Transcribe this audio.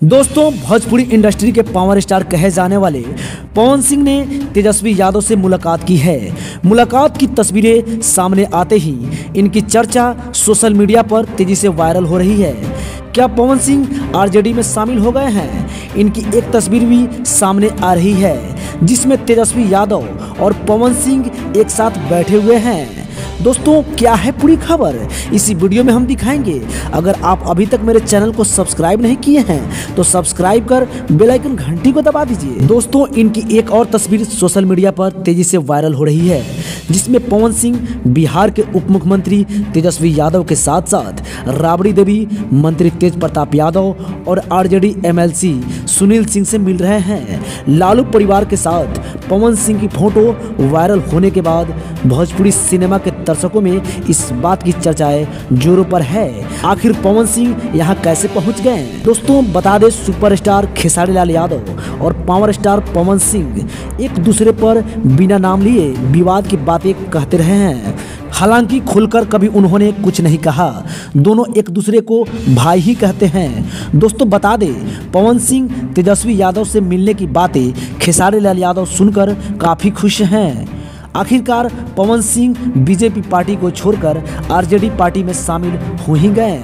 दोस्तों, भोजपुरी इंडस्ट्री के power star कहे जाने वाले पवन सिंह ने तेजस्वी यादव से मुलाकात की है। मुलाकात की तस्वीरें सामने आते ही इनकी चर्चा सोशल मीडिया पर तेजी से वायरल हो रही है। क्या पवन सिंह आरजेडी में शामिल हो गए हैं? इनकी एक तस्वीर भी सामने आ रही है जिसमें तेजस्वी यादव और पवन सिंह एक साथ बैठे हुए हैं। दोस्तों, क्या है पूरी खबर इसी वीडियो में हम दिखाएंगे। अगर आप अभी तक मेरे चैनल को सब्सक्राइब नहीं किए हैं तो सब्सक्राइब कर बेल आइकन घंटी को दबा दीजिए। दोस्तों, इनकी एक और तस्वीर सोशल मीडिया पर तेजी से वायरल हो रही है जिसमें पवन सिंह बिहार के उप मुख्यमंत्री तेजस्वी यादव के साथ साथ राबड़ी देवी, मंत्री तेज प्रताप यादव और आरजेडी एमएलसी सुनील सिंह से मिल रहे हैं। लालू परिवार के साथ पवन सिंह की फोटो वायरल होने के बाद भोजपुरी सिनेमा के दर्शकों में इस बात की चर्चाएं जोरों पर है। आखिर पवन सिंह यहां कैसे पहुंच गए? दोस्तों, बता दें, सुपरस्टार खेसारी लाल यादव और पावर स्टार पवन सिंह एक दूसरे पर बिना नाम लिए विवाद की बातें कहते रहे हैं। हालांकि खुलकर कभी उन्होंने कुछ नहीं कहा। दोनों एक दूसरे को भाई ही कहते हैं। दोस्तों, बता दें, पवन सिंह तेजस्वी यादव से मिलने की बातें खेसारी लाल यादव सुनकर काफ़ी खुश हैं। आखिरकार पवन सिंह बीजेपी पार्टी को छोड़कर आरजेडी पार्टी में शामिल हो ही गए।